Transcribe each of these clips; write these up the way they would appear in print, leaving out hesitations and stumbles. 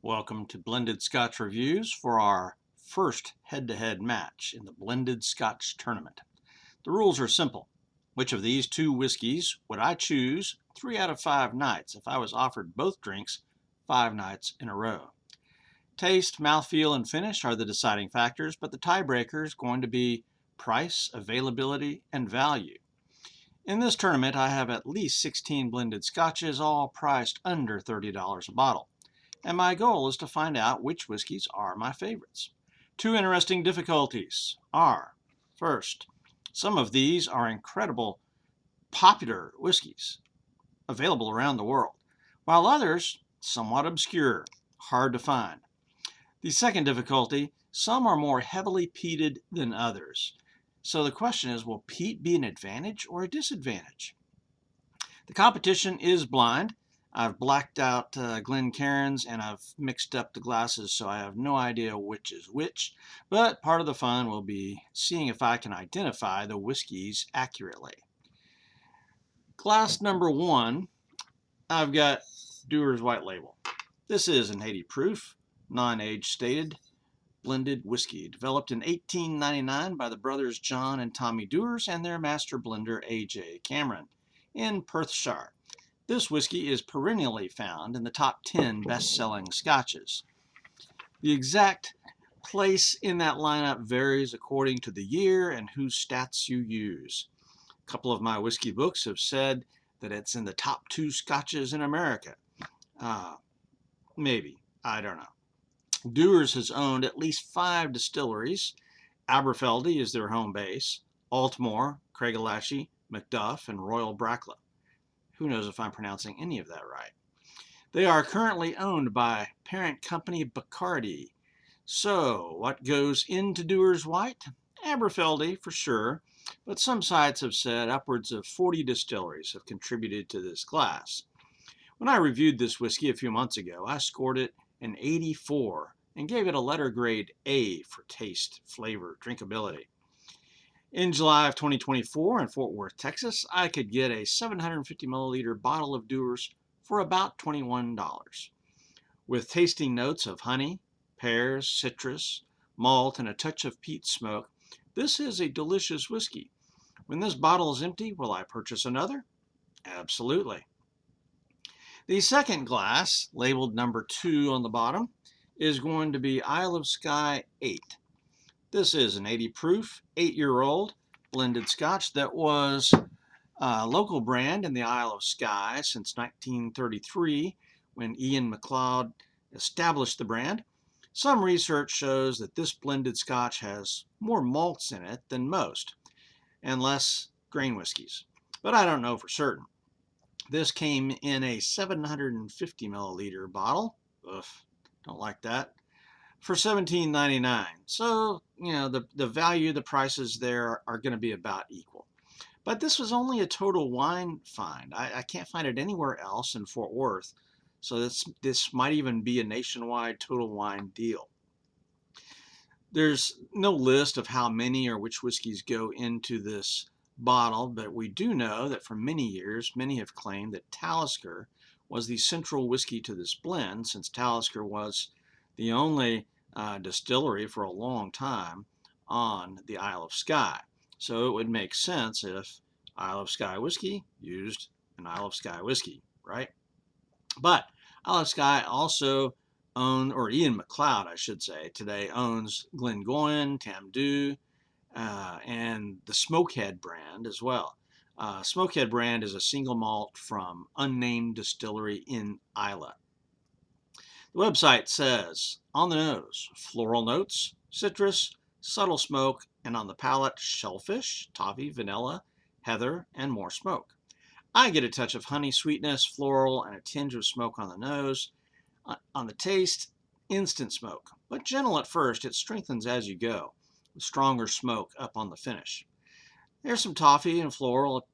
Welcome to Blended Scotch Reviews for our first head-to-head match in the Blended Scotch Tournament. The rules are simple. Which of these two whiskeys would I choose 3 out of 5 nights if I was offered both drinks 5 nights in a row? Taste, mouthfeel, and finish are the deciding factors, but the tiebreaker is going to be price, availability, and value. In this tournament, I have at least 16 blended scotches, all priced under $30 a bottle. And my goal is to find out which whiskeys are my favorites. Two interesting difficulties are, first, some of these are incredible popular whiskeys available around the world, while others somewhat obscure, hard to find. The second difficulty, some are more heavily peated than others. So the question is, will peat be an advantage or a disadvantage? The competition is blind. I've blacked out Glen cairns and I've mixed up the glasses, so I have no idea which is which. But part of the fun will be seeing if I can identify the whiskeys accurately. Glass number 1, I've got Dewars White Label. This is an 80 proof, non-age stated, blended whiskey, developed in 1899 by the brothers John and Tommy Dewars and their master blender A.J. Cameron in Perthshire. This whiskey is perennially found in the top 10 best-selling scotches. The exact place in that lineup varies according to the year and whose stats you use. A couple of my whiskey books have said that it's in the top 2 scotches in America. Maybe. I don't know. Dewars has owned at least 5 distilleries. Aberfeldy is their home base. Altmore, Craigellachie, Macduff, and Royal Brackla. Who knows if I'm pronouncing any of that right. They are currently owned by parent company Bacardi. So, what goes into Dewars White? Aberfeldy, for sure, but some sites have said upwards of 40 distilleries have contributed to this glass. When I reviewed this whiskey a few months ago, I scored it an 84 and gave it a letter grade A for taste, flavor, drinkability. In July of 2024 in Fort Worth, Texas, I could get a 750 milliliter bottle of Dewars for about $21. With tasting notes of honey, pears, citrus, malt, and a touch of peat smoke, this is a delicious whiskey. When this bottle is empty, will I purchase another? Absolutely. The second glass, labeled number 2 on the bottom, is going to be Isle of Skye 8. This is an 80 proof, 8-year-old blended scotch that was a local brand in the Isle of Skye since 1933 when Ian MacLeod established the brand. Some research shows that this blended scotch has more malts in it than most and less grain whiskeys, but I don't know for certain. This came in a 750 milliliter bottle. Ugh, don't like that. For $17.99. So, the value, the prices there are going to be about equal. But this was only a Total Wine find. I can't find it anywhere else in Fort Worth. So this might even be a nationwide Total Wine deal. There's no list of how many or which whiskeys go into this bottle, but we do know that for many years, many have claimed that Talisker was the central whiskey to this blend, since Talisker was the only distillery for a long time on the Isle of Skye. So it would make sense if Isle of Skye whiskey used an Isle of Skye whiskey, right? But Isle of Skye also owned, or Ian MacLeod, I should say, today owns Glengoyne, Tamdhu, and the Smokehead brand as well. Smokehead brand is a single malt from unnamed distillery in Islay. The website says, on the nose, floral notes, citrus, subtle smoke, and on the palate, shellfish, toffee, vanilla, heather, and more smoke. I get a touch of honey sweetness, floral, and a tinge of smoke on the nose. On the taste, instant smoke, but gentle at first. It strengthens as you go, with stronger smoke up on the finish. There's some toffee and floral.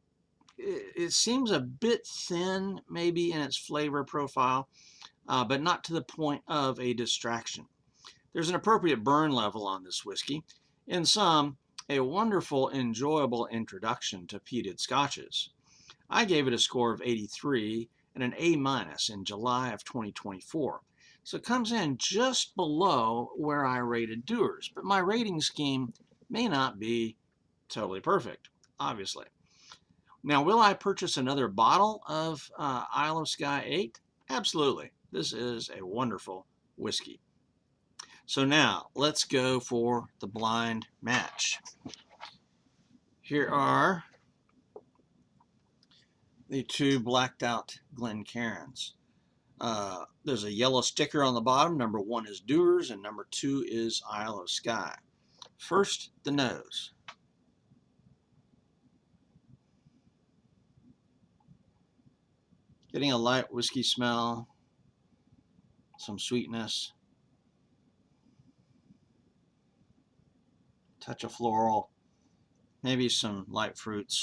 It seems a bit thin, maybe, in its flavor profile, but not to the point of a distraction. There's an appropriate burn level on this whiskey. In sum, a wonderful, enjoyable introduction to peated scotches. I gave it a score of 83 and an A- in July of 2024. So it comes in just below where I rated Dewars, but my rating scheme may not be totally perfect, obviously. Now, will I purchase another bottle of Isle of Skye 8? Absolutely. This is a wonderful whiskey. So now, let's go for the blind match. Here are the two blacked out Glen cairns. There's a yellow sticker on the bottom. Number 1 is Dewars and number 2 is Isle of Skye. First, the nose. Getting a light whiskey smell, some sweetness, touch of floral, maybe some light fruits.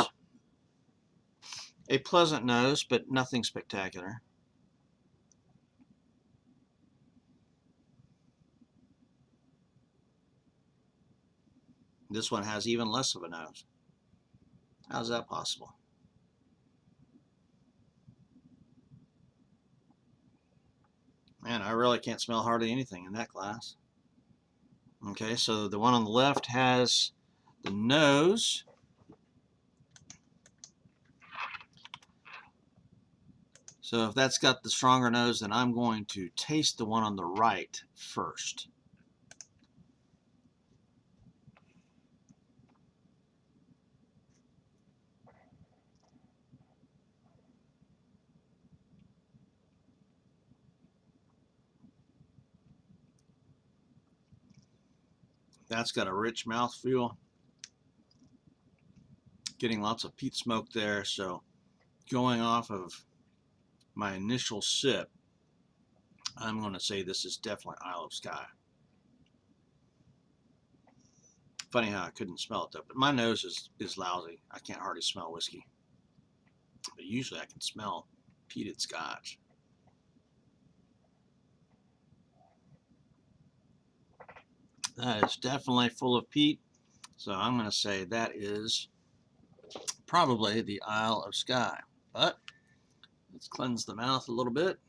A pleasant nose, but nothing spectacular. This one has even less of a nose. How's that possible? Man, I really can't smell hardly anything in that glass. Okay, so the one on the left has the nose. So if that's got the stronger nose, then I'm going to taste the one on the right first. That's got a rich mouthfeel. Getting lots of peat smoke there, so going off of my initial sip, I'm going to say this is definitely Isle of Skye. Funny how I couldn't smell it though, but my nose is lousy. I can't hardly smell whiskey. But usually I can smell peated Scotch. That is definitely full of peat, so I'm going to say that is probably the Isle of Skye. But let's cleanse the mouth a little bit.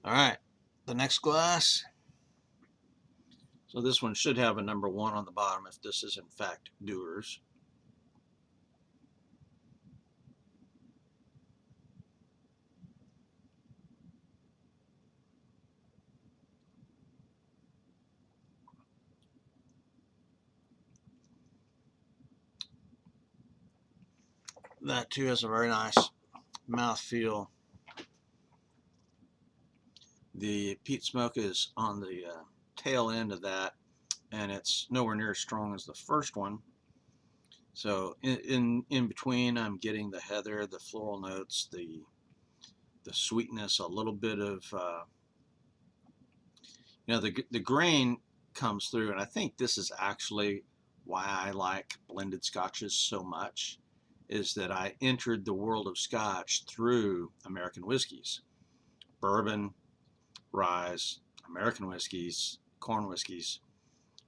All right, the next glass. So this one should have a number 1 on the bottom if this is in fact Dewars. That too has a very nice mouthfeel. The peat smoke is on the tail end of that, and it's nowhere near as strong as the first one. So in between, I'm getting the heather, the floral notes, the sweetness, a little bit of the grain comes through, and I think this is actually why I like blended scotches so much, is that I entered the world of Scotch through American whiskeys, bourbon, rye, American whiskeys, corn whiskeys,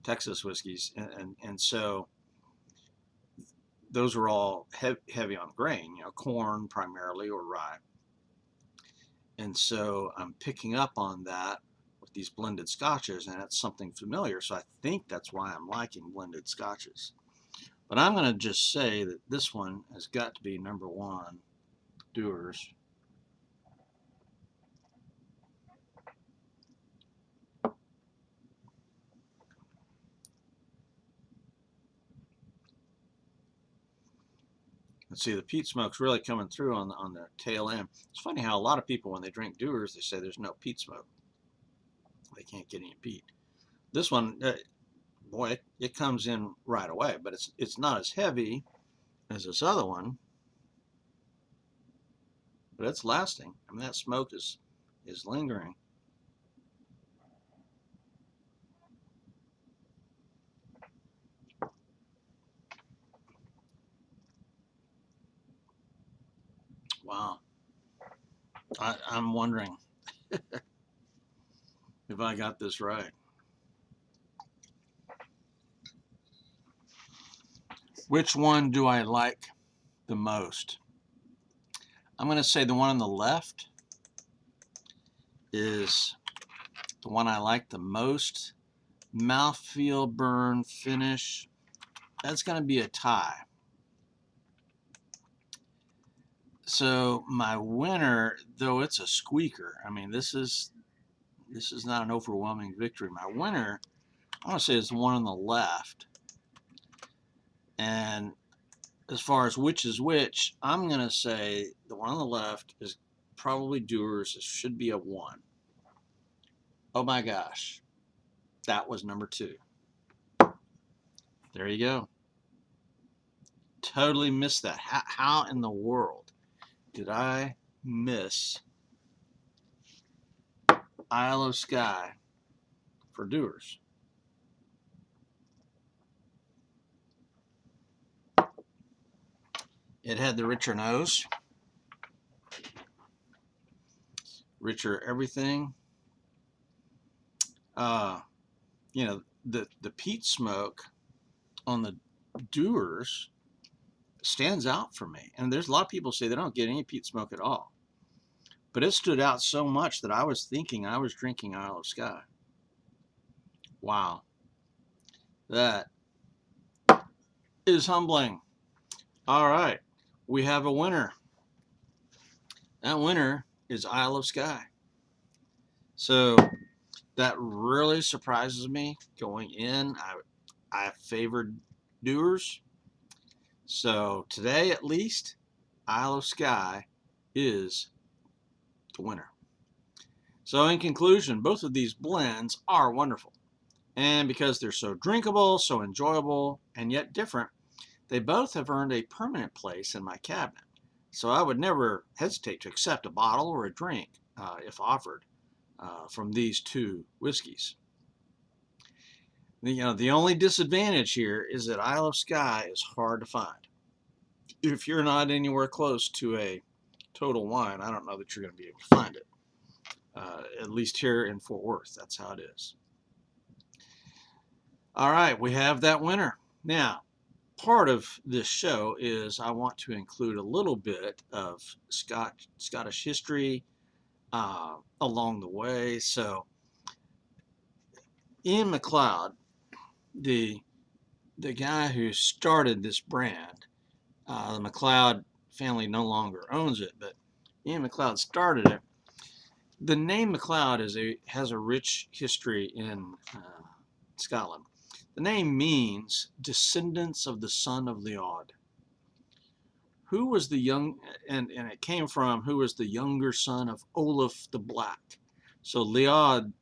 Texas whiskeys, and so those were all heavy on grain, corn primarily or rye. And so I'm picking up on that with these blended scotches, and it's something familiar. So I think that's why I'm liking blended scotches. But I'm going to just say that this one has got to be number 1, Dewars. Let's see, the peat smoke's really coming through on the tail end. It's funny how a lot of people, when they drink Dewars, they say there's no peat smoke. They can't get any peat. This one, boy, it comes in right away, but it's not as heavy as this other one, but it's lasting. I mean, that smoke is lingering. Wow. I'm wondering, if I got this right. Which one do I like the most? I'm going to say the one on the left is the one I like the most. Mouthfeel, burn, finish. That's going to be a tie. So my winner, though it's a squeaker, I mean, this is not an overwhelming victory. My winner, I want to say, is the one on the left. And as far as which is which, I'm going to say the one on the left is probably Dewars. It should be a 1. Oh my gosh. That was number 2. There you go. Totally missed that. How in the world did I miss Isle of Skye for Dewars? It had the richer nose, richer everything. You know, the peat smoke on the Dewars stands out for me. And there's a lot of people say they don't get any peat smoke at all. But it stood out so much that I was thinking I was drinking Isle of Skye. Wow. That is humbling. All right. We have a winner. That winner is Isle of Skye. So that really surprises me going in. I favored Dewars. So today, at least, Isle of Skye is the winner. So in conclusion, both of these blends are wonderful. And because they're so drinkable, so enjoyable, and yet different, they both have earned a permanent place in my cabinet. So I would never hesitate to accept a bottle or a drink, if offered, from these two whiskeys. The only disadvantage here is that Isle of Skye is hard to find. If you're not anywhere close to a Total Wine, I don't know that you're going to be able to find it. At least here in Fort Worth, that's how it is. All right, we have that winner. Now, part of this show is I want to include a little bit of Scottish history along the way. So, Ian MacLeod, the guy who started this brand, the MacLeod family no longer owns it, but Ian MacLeod started it. The name MacLeod has a rich history in Scotland. The name means descendants of the son of Leod. Who was the young, and it came from who was the younger son of Olaf the Black. So Leod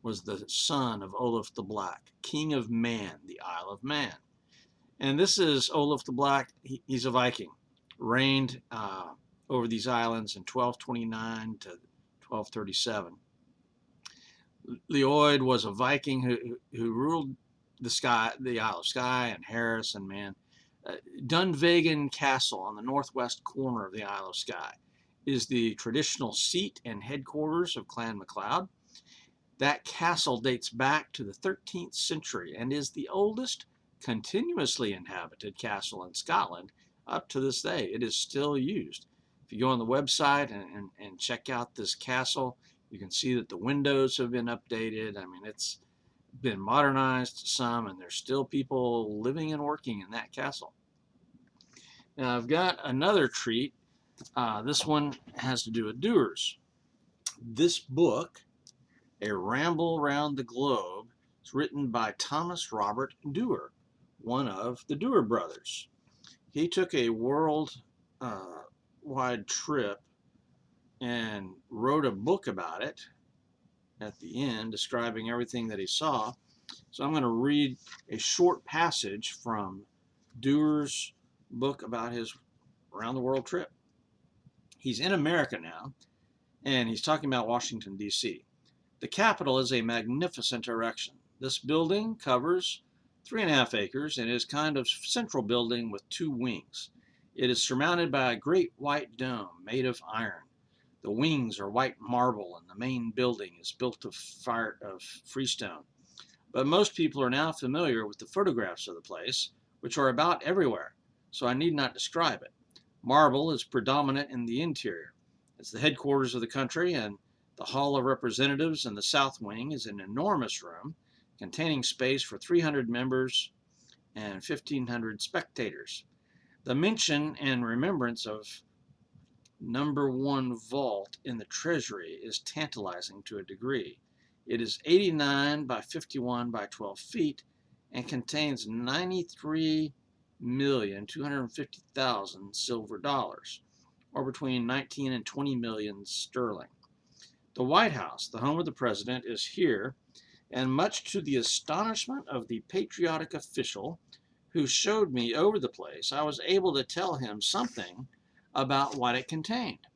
was the son of Olaf the Black, king of Man, the Isle of Man. And this is Olaf the Black. He's a Viking, reigned over these islands in 1229 to 1237. Leod was a Viking who ruled the Isle of Skye and Harris and Man. Dunvegan Castle on the northwest corner of the Isle of Skye is the traditional seat and headquarters of Clan MacLeod. That castle dates back to the 13th century and is the oldest continuously inhabited castle in Scotland up to this day. It is still used. If you go on the website and check out this castle, you can see that the windows have been updated. I mean, it's been modernized some, and there's still people living and working in that castle. Now, I've got another treat. This one has to do with Dewars. This book, A Ramble Round the Globe, is written by Thomas Robert Dewar, one of the Dewar brothers. He took a world-wide trip and wrote a book about it at the end, describing everything that he saw. So I'm going to read a short passage from Dewar's book about his around the world trip. He's in America now, and he's talking about Washington, D.C. The Capitol is a magnificent erection. This building covers 3.5 acres and is kind of central building with 2 wings. It is surmounted by a great white dome made of iron. The wings are white marble and the main building is built of freestone. But most people are now familiar with the photographs of the place, which are about everywhere, so I need not describe it. Marble is predominant in the interior. It's the headquarters of the country, and the Hall of Representatives in the south wing is an enormous room containing space for 300 members and 1,500 spectators. The mention and remembrance of number one vault in the treasury is tantalizing to a degree. It is 89 by 51 by 12 feet and contains 93,250,000 silver dollars, or between 19 and 20 million sterling. The White House, the home of the president, is here, and much to the astonishment of the patriotic official who showed me over the place, I was able to tell him something about what it contained.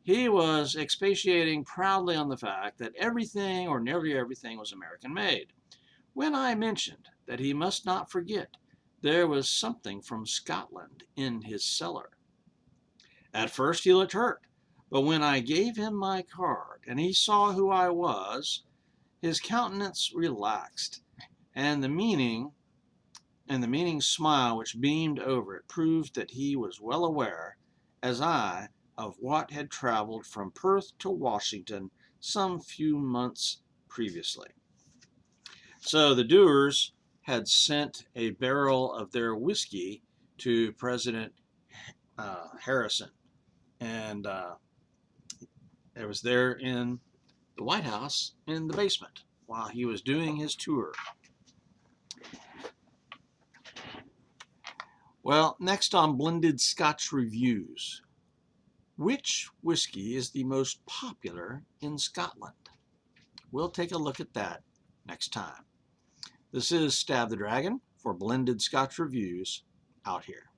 He was expatiating proudly on the fact that everything or nearly everything was American made. When I mentioned that he must not forget there was something from Scotland in his cellar. At first he looked hurt, but when I gave him my card and he saw who I was, his countenance relaxed, and the meaning smile which beamed over it proved that he was well aware, as I, of what had traveled from Perth to Washington some few months previously. So the Dewars had sent a barrel of their whiskey to President Harrison, and it was there in the White House in the basement while he was doing his tour. Well, next on Blended Scotch Reviews. Which whiskey is the most popular in Scotland? We'll take a look at that next time. This is Stab the Dragon for Blended Scotch Reviews out here.